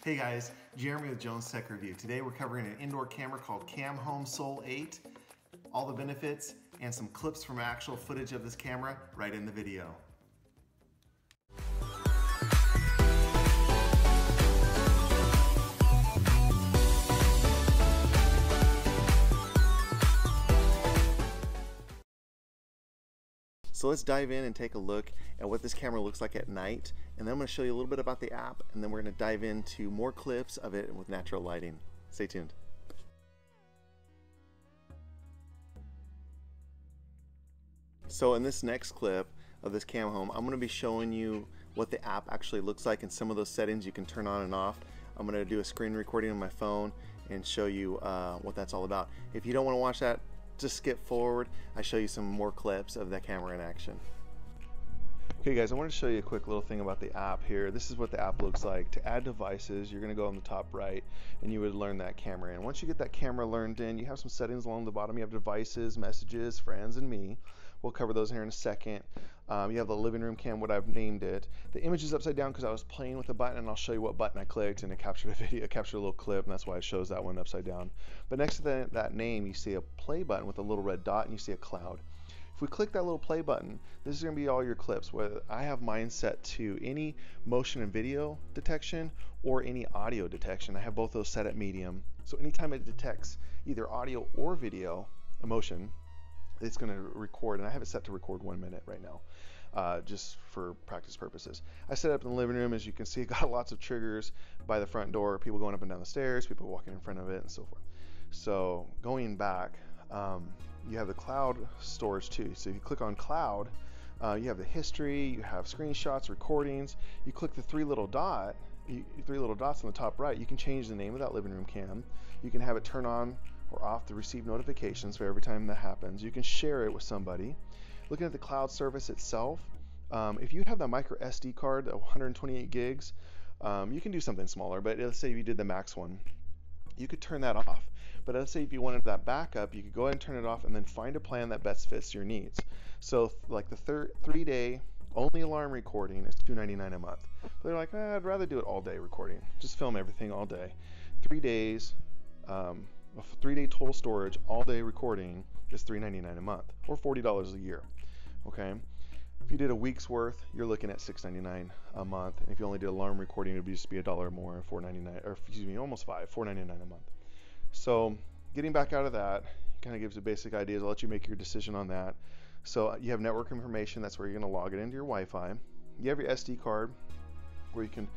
Hey guys, Jeremy with Jones Tech Review. Today we're covering an indoor camera called Cam Home Sol 8, all the benefits, and some clips from actual footage of this camera right in the video. So let's dive in and take a look at what this camera looks like at night, and then I'm going to show you a little bit about the app, and then we're going to dive into more clips of it with natural lighting. Stay tuned. So in this next clip of this Cam Home, I'm going to be showing you what the app actually looks like and some of those settings you can turn on and off. I'm going to do a screen recording on my phone and show you what that's all about. If you don't want to watch that, just skip forward. I show you some more clips of that camera in action. Okay guys, I want to show you a quick little thing about the app here. This is what the app looks like. To add devices, you're going to go on the top right and you would learn that camera in. Once you get that camera learned in, you have some settings along the bottom. You have devices, messages, friends, and me. We'll cover those here in a second. You have the living room cam, what I've named it. The image is upside down because I was playing with the button, and I'll show you what button I clicked, and it captured a video, it captured a little clip, and that's why it shows that one upside down. But next to that name, you see a play button with a little red dot, and you see a cloud. If we click that little play button, this is going to be all your clips. Whether I have mine set to any motion and video detection or any audio detection. I have both those set at medium. So anytime it detects either audio or video, motion, it's going to record, and I have it set to record 1 minute right now, just for practice purposes. I set it up in the living room. As you can see, it got lots of triggers by the front door, people going up and down the stairs, people walking in front of it, and so forth. So going back, you have the cloud storage too. So if you click on cloud, you have the history, you have screenshots, recordings. You click the three little dots on the top right. You can change the name of that living room cam. You can have it turn on or off to receive notifications for every time that happens. You can share it with somebody. Looking at the cloud service itself, if you have that micro SD card, 128 gigs, you can do something smaller, but let's say you did the max one. You could turn that off. But let's say if you wanted that backup, you could go ahead and turn it off and then find a plan that best fits your needs. So like the 3-day only alarm recording is $2.99 a month. But they're like, I'd rather do it all day recording. Just film everything all day. 3 days, 3-day total storage, all day recording is $3.99 a month, or $40 a year. Okay. If you did a week's worth, you're looking at $6.99 a month. And if you only did alarm recording, it would just be $1 more, $4.99, or excuse me, almost $4.99 a month. So getting back out of that, kind of gives you basic ideas. I'll let you make your decision on that. So you have network information. That's where you're going to log it into your Wi-Fi. You have your SD card, where you can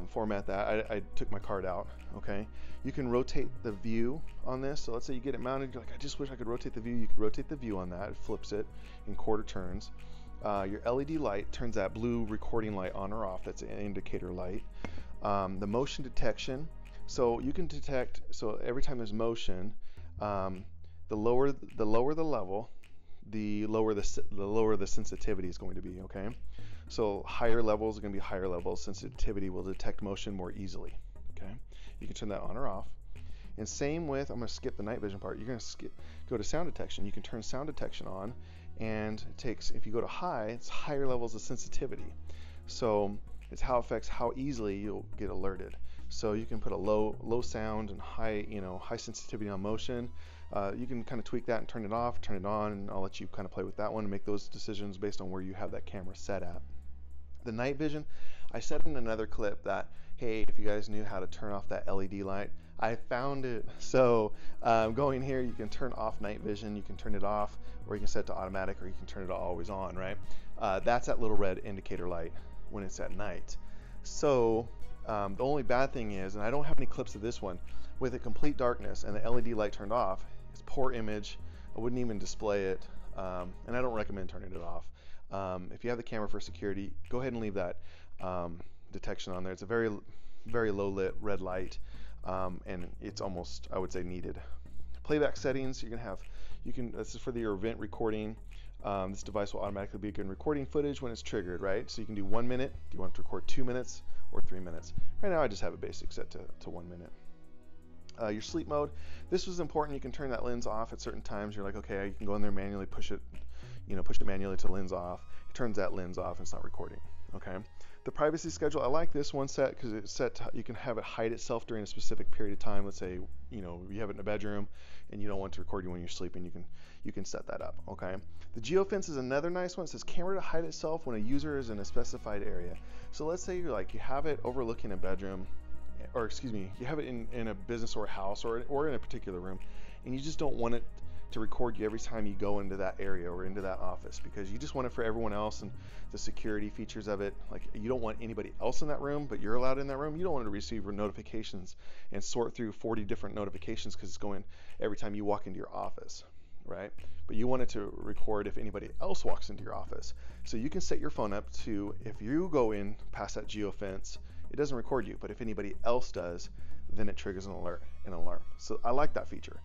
format that. I took my card out. Okay. You can rotate the view on this. So let's say you get it mounted. You're like, I just wish I could rotate the view. You could rotate the view on that. It flips it in quarter turns. Your LED light turns that blue recording light on or off. That's an indicator light. The motion detection. So you can detect. So every time there's motion, the lower the level, the lower the sensitivity is going to be. Okay. So higher levels are going to be higher levels. Sensitivity will detect motion more easily. Okay. You can turn that on or off. And same with, I'm going to skip the night vision part. You're going to go to sound detection. You can turn sound detection on, and it takes, if you go to high, it's higher levels of sensitivity. So it's how it affects how easily you'll get alerted. So you can put a low sound and high sensitivity on motion. You can kind of tweak that and turn it off, turn it on, and I'll let you kind of play with that one and make those decisions based on where you have that camera set at. The night vision, I said in another clip that, hey, if you guys knew how to turn off that LED light, I found it. So going here, you can turn off night vision, you can turn it off, or you can set it to automatic, or you can turn it to always on, right? That's that little red indicator light when it's at night. So the only bad thing is, and I don't have any clips of this one, with a complete darkness and the LED light turned off, it's poor image. I wouldn't even display it, and I don't recommend turning it off. If you have the camera for security, go ahead and leave that detection on there. It's a very, very low lit red light, and it's almost, I would say, needed. Playback settings, this is for your event recording. This device will automatically begin recording footage when it's triggered, right? So you can do 1 minute. Do you want to record 2 minutes or 3 minutes? Right now I just have a basic set to 1 minute. Your sleep mode, this was important. You can turn that lens off at certain times. You're like, okay, you can go in there manually, push it manually to lens off. It turns that lens off and it's not recording. Okay. The privacy schedule, I like this one set because it's set to, you can have it hide itself during a specific period of time. Let's say, you know, you have it in a bedroom and you don't want to record you when you're sleeping, you can set that up, okay? The Geofence is another nice one. It says camera to hide itself when a user is in a specified area. So let's say you have it overlooking a bedroom, or excuse me, you have it in a business or a house or in a particular room, and you just don't want it to record you every time you go into that area or into that office, because you just want it for everyone else and the security features of it. Like, you don't want anybody else in that room, but you're allowed in that room. You don't want to receive notifications and sort through 40 different notifications because it's going every time you walk into your office, right? But you want it to record if anybody else walks into your office. So you can set your phone up to, if you go in past that Geofence, it doesn't record you, but if anybody else does, then it triggers an alarm. So I like that feature.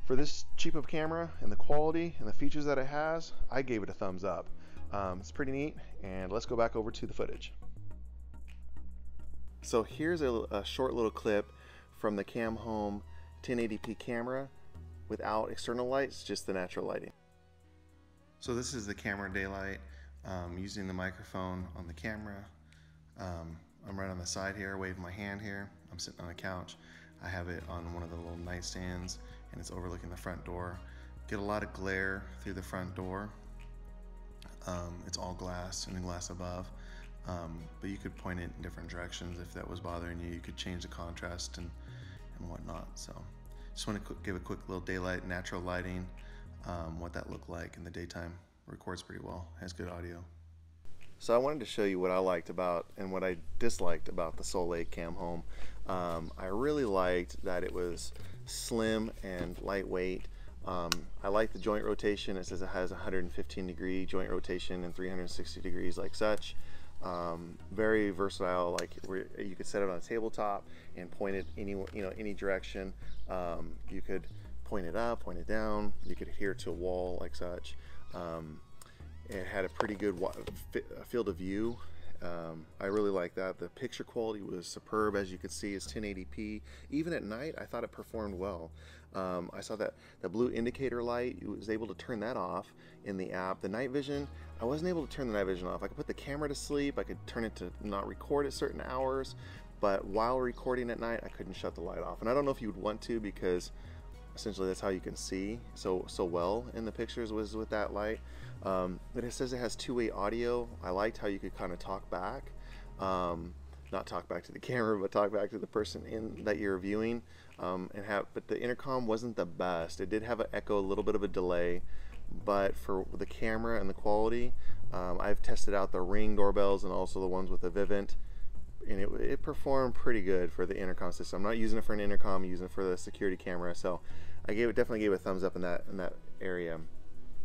For this cheap of camera and the quality and the features that it has, I gave it a thumbs up. It's pretty neat, and let's go back over to the footage. So here's a short little clip from the Cam Home 1080p camera without external lights, just the natural lighting. So this is the camera daylight, using the microphone on the camera. I'm right on the side here, waving my hand here. I'm sitting on a couch. I have it on one of the little nightstands, and it's overlooking the front door. Get a lot of glare through the front door. It's all glass and the glass above, but you could point it in different directions if that was bothering you. You could change the contrast and whatnot. So just want to give a quick little daylight, natural lighting, what that looked like in the daytime. Records pretty well, has good audio. So I wanted to show you what I liked about and what I disliked about the Soleil Cam Home. I really liked that it was slim and lightweight. I like the joint rotation. It says it has 115 degree joint rotation and 360 degrees like such. Very versatile, like where you could set it on a tabletop and point it any direction. You could point it up, point it down. You could adhere it to a wall like such. It had a pretty good field of view. I really like that. The picture quality was superb. As you can see, it's 1080p. Even at night, I thought it performed well. I saw that the blue indicator light, you was able to turn that off in the app. The night vision, I wasn't able to turn the night vision off. I could put the camera to sleep. I could turn it to not record at certain hours, but while recording at night, I couldn't shut the light off. And I don't know if you would want to, because essentially that's how you can see so well in the pictures, was with that light. But it says it has two-way audio. I liked how you could kind of talk back, not talk back to the camera, but talk back to the person that you're viewing, but the intercom wasn't the best. It did have an echo, a little bit of a delay, but for the camera and the quality, I've tested out the Ring doorbells and also the ones with the Vivint, and it performed pretty good for the intercom system. I'm not using it for an intercom, I'm using it for the security camera, so I definitely gave it a thumbs up in that area.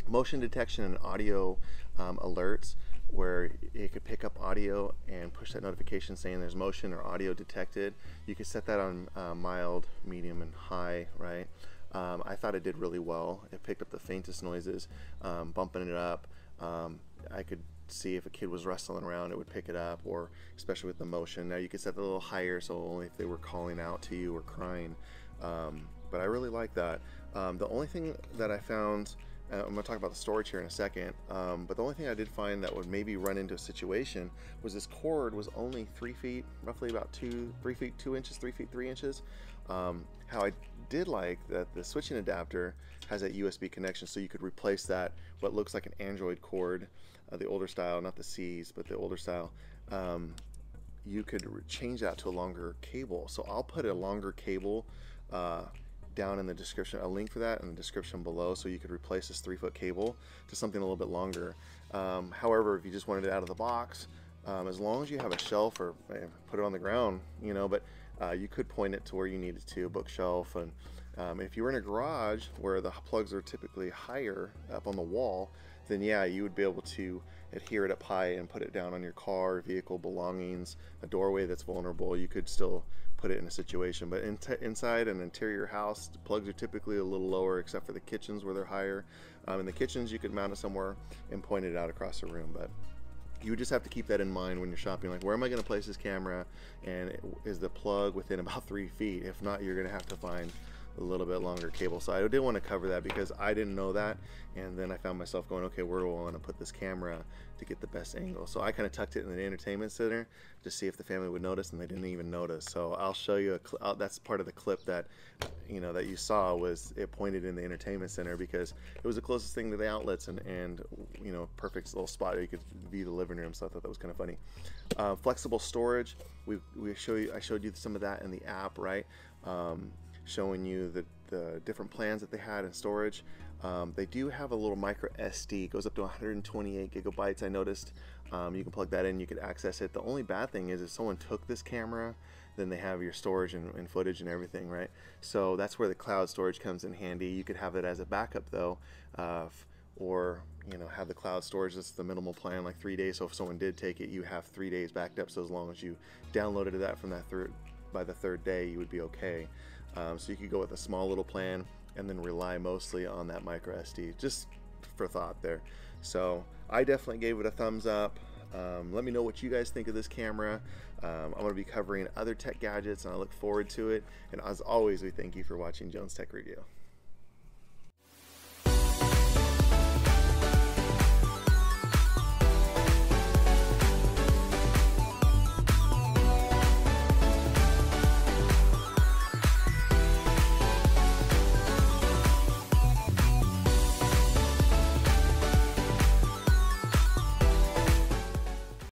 Motion detection and audio alerts, where it could pick up audio and push that notification saying there's motion or audio detected. You could set that on mild, medium, and high, right? I thought it did really well. It picked up the faintest noises, bumping it up. I could see if a kid was wrestling around, it would pick it up, or especially with the motion. Now you could set it a little higher, so only if they were calling out to you or crying. But I really like that. The only thing that I found, I'm going to talk about the storage here in a second, but the only thing I did find that would maybe run into a situation was this cord was only 3 feet, roughly about 3 feet 2 inches, 3 feet 3 inches. How I did like that the switching adapter has that USB connection, so you could replace that, what looks like an Android cord, the older style, not the C's, but the older style. You could change that to a longer cable. So I'll put a longer cable down in the description, a link for that in the description below, so you could replace this 3-foot cable to something a little bit longer. However, if you just wanted it out of the box, as long as you have a shelf, or put it on the ground, but you could point it to where you need it to, a bookshelf. And if you were in a garage where the plugs are typically higher up on the wall, then yeah, you would be able to adhere it up high and put it down on your car, vehicle belongings, a doorway that's vulnerable. You could still put it in a situation, but inside an interior house, the plugs are typically a little lower, except for the kitchens where they're higher. In the kitchens, you could mount it somewhere and point it out across the room, but you would just have to keep that in mind when you're shopping. Like, where am I going to place this camera, and is the plug within about 3 feet? If not, you're going to have to find a little bit longer cable. So I did want to cover that because I didn't know that, and then I found myself going, okay, where do I want to put this camera to get the best angle? So I kind of tucked it in the entertainment center to see if the family would notice, and they didn't even notice. So I'll show you that's part of the clip that that you saw, was it pointed in the entertainment center because it was the closest thing to the outlets, and perfect little spot where you could view the living room. So I thought that was kind of funny. Flexible storage, I showed you some of that in the app, right? Showing you the different plans that they had in storage. They do have a little micro SD, it goes up to 128 gigabytes. I noticed you can plug that in, you could access it. The only bad thing is if someone took this camera, then they have your storage and footage and everything, right? So that's where the cloud storage comes in handy. You could have it as a backup though, or have the cloud storage. That's the minimal plan, like 3 days. So if someone did take it, you have 3 days backed up. So as long as you downloaded that from by the third day, you would be okay. So you could go with a small little plan and then rely mostly on that micro SD, just for thought there. So I definitely gave it a thumbs up. Let me know what you guys think of this camera. I'm going to be covering other tech gadgets, and I look forward to it. And as always, we thank you for watching Jones Tech Review.